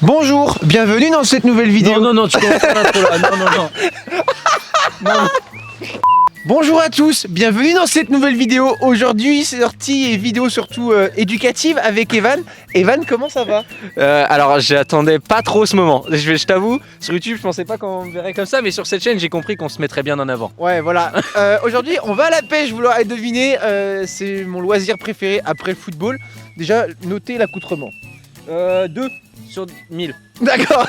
Bonjour, bienvenue dans cette nouvelle vidéo. Non, tu commences pas l'intro là. Non. Bonjour à tous, bienvenue dans cette nouvelle vidéo. Aujourd'hui, c'est sorti une vidéo surtout éducative avec Evan. Evan, comment ça va? Alors, j'attendais pas trop ce moment. Je t'avoue, sur YouTube, je pensais pas qu'on me verrait comme ça, mais sur cette chaîne, j'ai compris qu'on se mettrait bien en avant. Ouais, voilà. Aujourd'hui, on va à la pêche, vous l'aurez deviné. C'est mon loisir préféré après le football. Déjà, notez l'accoutrement. 2 sur 1000. D'accord.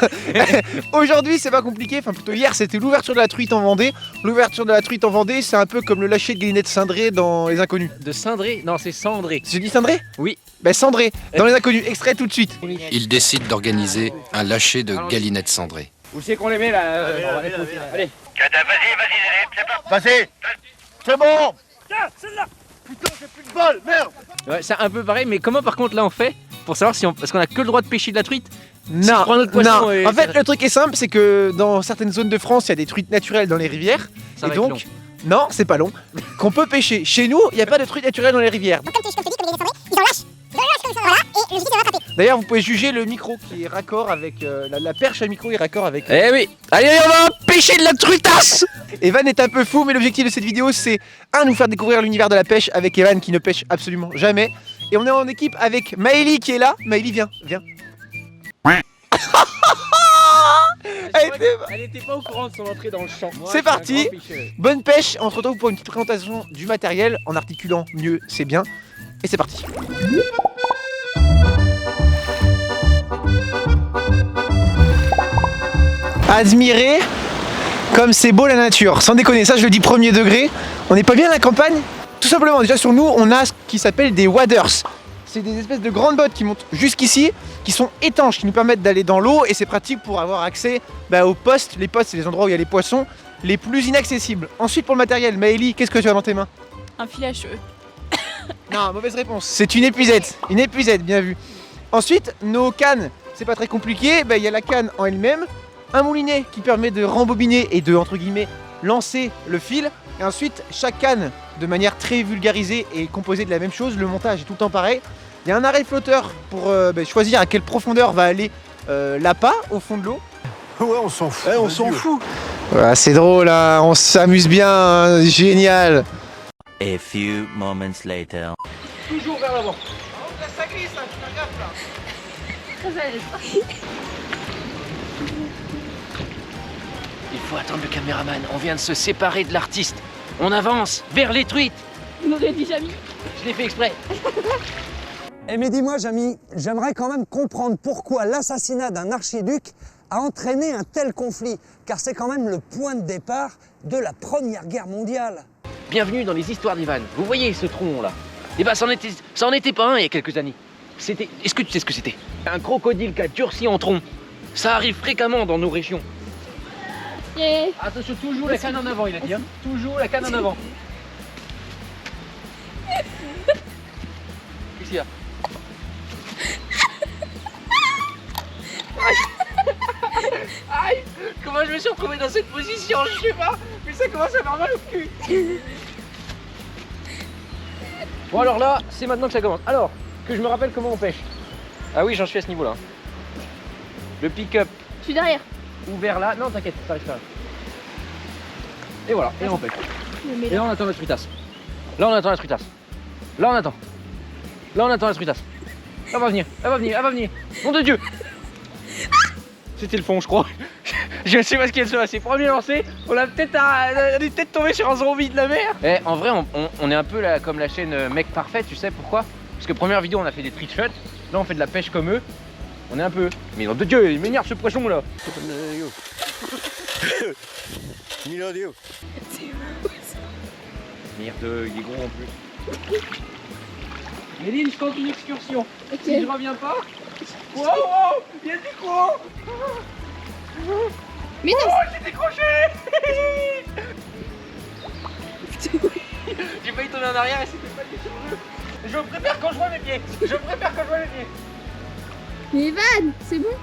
Aujourd'hui, c'est pas compliqué. Enfin, plutôt hier, c'était l'ouverture de la truite en Vendée. L'ouverture de la truite en Vendée, c'est un peu comme le lâcher de Galinette Cindré dans Les Inconnus. De Cindré? Non, c'est Cendré. J'ai dit Cindré? Oui. Ben Cendré, dans Les Inconnus. Extrait tout de suite. Il décide d'organiser un lâcher de Galinette Cendrée. Où c'est qu'on les met là? Allez. Vas-y, c'est bon. Putain, j'ai plus de balle, merde. Ouais, c'est un peu pareil, mais comment par contre là on fait pour savoir si on... Parce qu'on a que le droit de pêcher de la truite? Non, prend notre poisson non. et En fait, c'est- le truc est simple, c'est que dans certaines zones de France, il y a des truites naturelles dans les rivières. Ça Et va être long. donc, non, c'est pas long. Qu'on peut pêcher. Chez nous, il n'y a pas de truites naturelles dans les rivières. Donc comme tu dis, comme ils en lâchent. Ils en lâchent comme ça, voilà, et le gibier va rattraper. D'ailleurs, vous pouvez juger le micro qui est raccord avec la perche à micro est raccord avec. Eh oui. Allez, on va pêcher de la truitasse. Evan est un peu fou, mais l'objectif de cette vidéo, c'est nous faire découvrir l'univers de la pêche avec Evan qui ne pêche absolument jamais. Et on est en équipe avec Maëlie qui est là. Maëlie, viens. Elle était pas au courant de son entrée dans le champ. C'est parti. Bonne pêche. On se retrouve pour une petite présentation du matériel en articulant mieux, c'est bien. Et c'est parti. Admirer comme c'est beau la nature. Sans déconner, ça je le dis premier degré. On n'est pas bien à la campagne? Tout simplement, déjà sur nous, on a ce qui s'appelle des waders. C'est des espèces de grandes bottes qui montent jusqu'ici, qui sont étanches, qui nous permettent d'aller dans l'eau et c'est pratique pour avoir accès aux postes. Les postes, c'est les endroits où il y a les poissons les plus inaccessibles. Ensuite, pour le matériel, Maëlie, qu'est-ce que tu as dans tes mains? Un filet à cheveux. Non, mauvaise réponse. C'est une épuisette. Une épuisette, bien vu. Ensuite, nos cannes, c'est pas très compliqué. Il y a la canne en elle-même, un moulinet qui permet de rembobiner et de, entre guillemets, lancer le fil. Et ensuite, chaque canne, de manière très vulgarisée, est composée de la même chose. Le montage est tout le temps pareil. Il y a un arrêt flotteur pour choisir à quelle profondeur va aller l'appât au fond de l'eau. Ouais, on s'en fout. on s'en fout. Voilà, c'est drôle, hein, on s'amuse bien, hein, génial. A few moments later. Toujours vers l'avant. Ça glisse, hein, tu fais gaffe là. Très à l'aise. Il faut attendre le caméraman. On vient de se séparer de l'artiste. On avance vers les truites. Vous m'auriez dit jamais. Je l'ai fait exprès. Eh mais dis-moi, Jamy, j'aimerais quand même comprendre pourquoi l'assassinat d'un archiduc a entraîné un tel conflit, car c'est quand même le point de départ de la Première Guerre mondiale. Bienvenue dans les histoires d'Ivan. Vous voyez ce tronc là? Eh ben ça en était pas un il y a quelques années. C'était. Est-ce que tu sais ce que c'était? Un crocodile qui a durci en tronc. Ça arrive fréquemment dans nos régions. Yeah. Attention, toujours la canne en avant, il a dit. Hein. Toujours la canne en avant. Qu'est-ce qu'il y a? Aïe! Comment je me suis retrouvé dans cette position? Je sais pas, mais ça commence à faire mal au cul. Bon alors là, c'est maintenant que ça commence. Alors, que je me rappelle comment on pêche. Ah oui, j'en suis à ce niveau-là. Le pick-up Je suis derrière. ouvert là. Non, t'inquiète, ça arrive pas. Et voilà, et là on pêche. Je me mets Et là. là on attend la truitasse. Là on attend la truitasse. Là on attend. Là on attend la truitasse. Elle va venir, elle va venir, elle va venir. Nom de Dieu! C'était le fond, je crois. Je sais pas ce qui se passé. Premier lancé, on est peut-être tombé sur un zombie de la mer. Eh, en vrai, on est un peu là, comme la chaîne Mec Parfait, tu sais pourquoi? Parce que première vidéo, on a fait des trick shots. Là, on fait de la pêche comme eux. On est un peu. Mais nom de Dieu, il m'énerve ce poisson là. Milo Dio. Merde, il est gros en plus. Méline, je tente une excursion. Ok. Si je reviens pas. Wow, wow, il y a du gros. Mais non. Oh, j'ai décroché. J'ai failli tomber en arrière et c'était pas du tout. Je préfère quand je vois mes pieds. Je préfère quand je vois mes pieds. Mais Evan, c'est bon.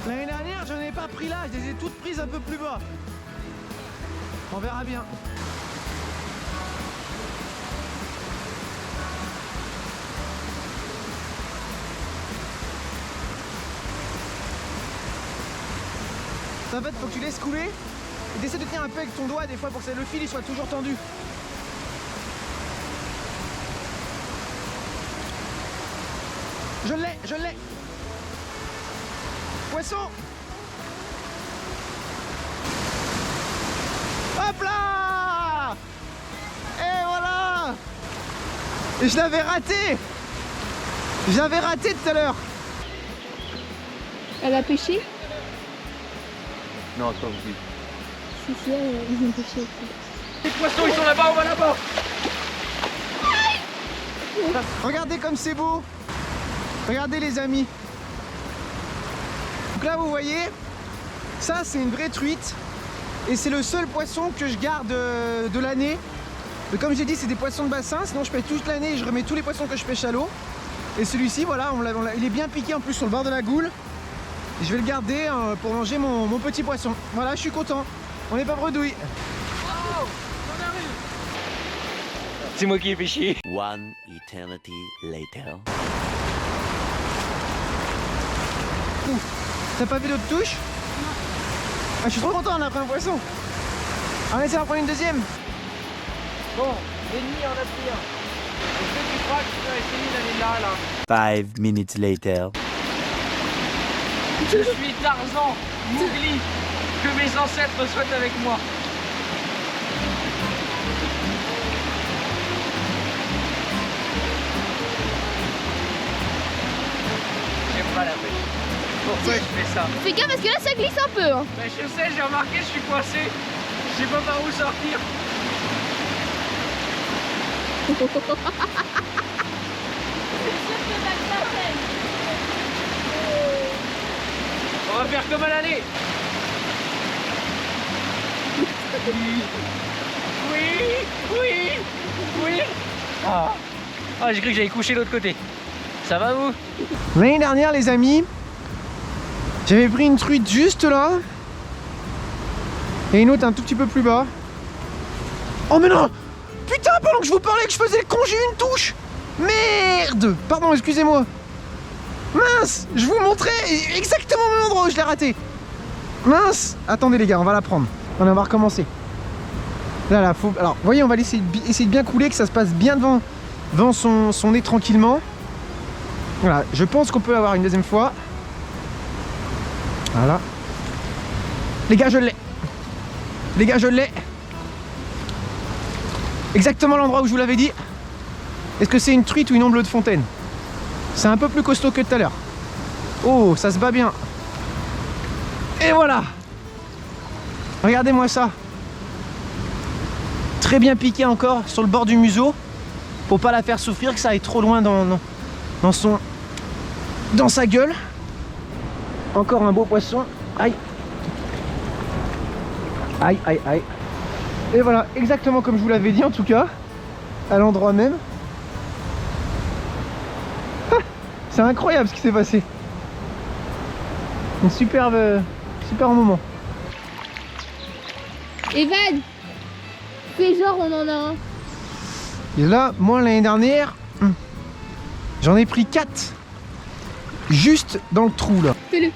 L'année dernière, j'en ai pas pris là, je les ai toutes prises un peu plus bas. On verra bien. En fait, faut que tu laisses couler et t'essaies de tenir un peu avec ton doigt des fois pour que le fil il soit toujours tendu. Je l'ai. Poisson. Hop là. Et voilà. Et je l'avais raté. Tout à l'heure. Elle a pêché? Non, c'est pas possible. Si, ils ont pêché aussi. Les poissons, ils sont là-bas, on va là-bas. Regardez comme c'est beau. Regardez les amis. Donc là vous voyez, ça c'est une vraie truite. Et c'est le seul poisson que je garde de l'année. Mais comme j'ai dit, c'est des poissons de bassin. Sinon je pêche toute l'année et je remets tous les poissons que je pêche à l'eau. Et celui-ci, voilà, il est bien piqué en plus sur le bord de la goule. Et je vais le garder pour manger mon petit poisson. Voilà, je suis content. On n'est pas bredouille. C'est moi qui ai pêché. One eternity later. T'as pas vu d'autres touches? Ah, je suis trop content, on a pris un poisson. On essaie d'en prendre une deuxième. Bon, l'ennemi en a pris un. Est-ce que tu crois que tu peux essayer d'aller là 5 minutes later. Je suis Tarzan, Mowgli, que mes ancêtres souhaitent avec moi. J'aime pas la pêche. Pourquoi je fais ça? Fais gaffe parce que là ça glisse un peu. Hein. Ben, je sais, j'ai remarqué, je suis coincé. Je sais pas par où sortir. On va faire comme à l'année. Oui. Ah, j'ai cru que j'allais coucher de l'autre côté. Ça va vous? L'année dernière les amis, j'avais pris une truite juste là. Et une autre un tout petit peu plus bas. Oh mais non! Putain, pendant que je vous parlais que je faisais le con, j'ai eu une touche! Merde! Pardon, excusez-moi. Mince! Je vous montrais exactement au même endroit où je l'ai raté. Mince! Attendez les gars, on va la prendre. On va recommencer. Là, faut... Alors, vous voyez, on va essayer de bien couler, que ça se passe bien devant son nez tranquillement. Voilà, je pense qu'on peut avoir une deuxième fois. Voilà. Les gars, je l'ai. Exactement l'endroit où je vous l'avais dit. Est-ce que c'est une truite ou une omble de fontaine? C'est un peu plus costaud que tout à l'heure. Oh, ça se bat bien. Et voilà. Regardez-moi ça. Très bien piqué encore sur le bord du museau. Pour pas la faire souffrir, que ça aille trop loin dans sa gueule. Encore un beau poisson. Aïe. Aïe, aïe, aïe. Et voilà, exactement comme je vous l'avais dit en tout cas. À l'endroit même. Ah, c'est incroyable ce qui s'est passé. Un super moment. Evan, fais genre on en a un. Et là, moi l'année dernière, j'en ai pris 4. Juste dans le trou là. Fais-le.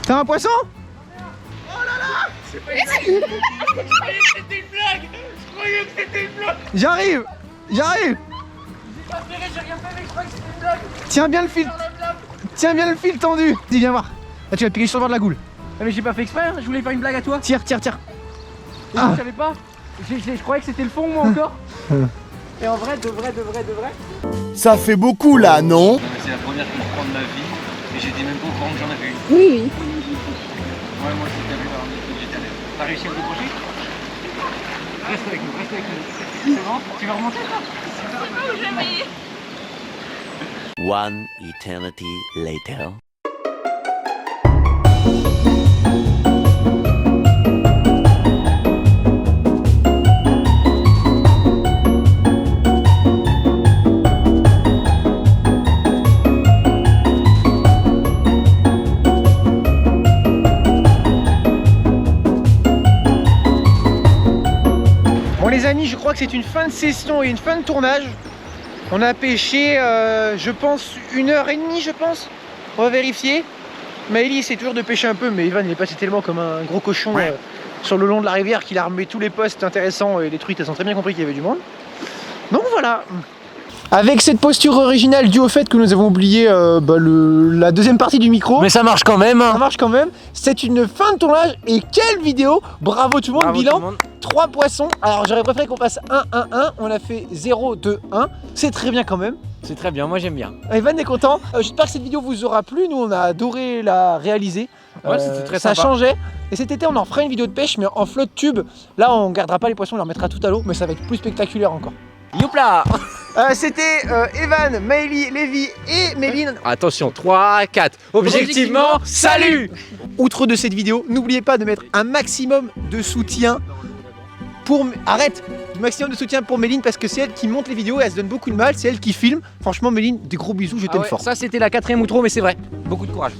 T'as un poisson? Je croyais que c'était une blague. J'arrive. J'ai pas ferré, j'ai rien fait, mais je croyais que c'était une blague. Tiens bien le fil tendu. Dis, viens voir. Là tu vas piquer sur le bord de la goule. Ah, mais j'ai pas fait exprès, hein. Je voulais faire une blague à toi. Tire. Et Ah. je savais pas. Je croyais que c'était le fond moi encore. Et en vrai, de vrai. Ça fait beaucoup là, non? C'est la première que je prends de ma vie. Et j'étais même pas au courant que j'en avais une. Oui. Ouais, moi c'était vu dans le j'étais allé. T'as réussi à le décrocher? Reste avec nous. C'est bon? Tu vas remonter là? One eternity later. Bon les amis, je crois que c'est une fin de session et une fin de tournage. On a pêché, je pense, 1h30, je pense. On va vérifier. Maëlie essaie toujours de pêcher un peu, mais Evan il est passé tellement comme un gros cochon sur le long de la rivière qu'il a remis tous les postes intéressants et les truites, elles ont très bien compris qu'il y avait du monde. Donc voilà. Avec cette posture originale due au fait que nous avons oublié la deuxième partie du micro. Mais ça marche quand même. Ça marche quand même. C'est une fin de tournage et quelle vidéo. Bravo tout le monde. Bravo Bilan tout le monde. 3 poissons. Alors j'aurais préféré qu'on passe 1-1-1. On a fait 0-2-1. C'est très bien quand même. C'est très bien, moi j'aime bien. Evan est content. J'espère que cette vidéo vous aura plu. Nous on a adoré la réaliser. Ouais, c'était très ça sympa. changeait. Et cet été on en fera une vidéo de pêche mais en flotte tube. Là on gardera pas les poissons, on les remettra tout à l'eau. Mais ça va être plus spectaculaire encore. Youpla. C'était Evan, Maëlie, Lévi et Méline. Attention, 3, 4. Objectivement, salut. Outre de cette vidéo, n'oubliez pas de mettre un maximum de soutien pour... Arrête! Du maximum de soutien pour Méline parce que c'est elle qui monte les vidéos et elle se donne beaucoup de mal, c'est elle qui filme. Franchement Méline, des gros bisous, je t'aime fort. Ça c'était la 4e outro, mais c'est vrai. Beaucoup de courage.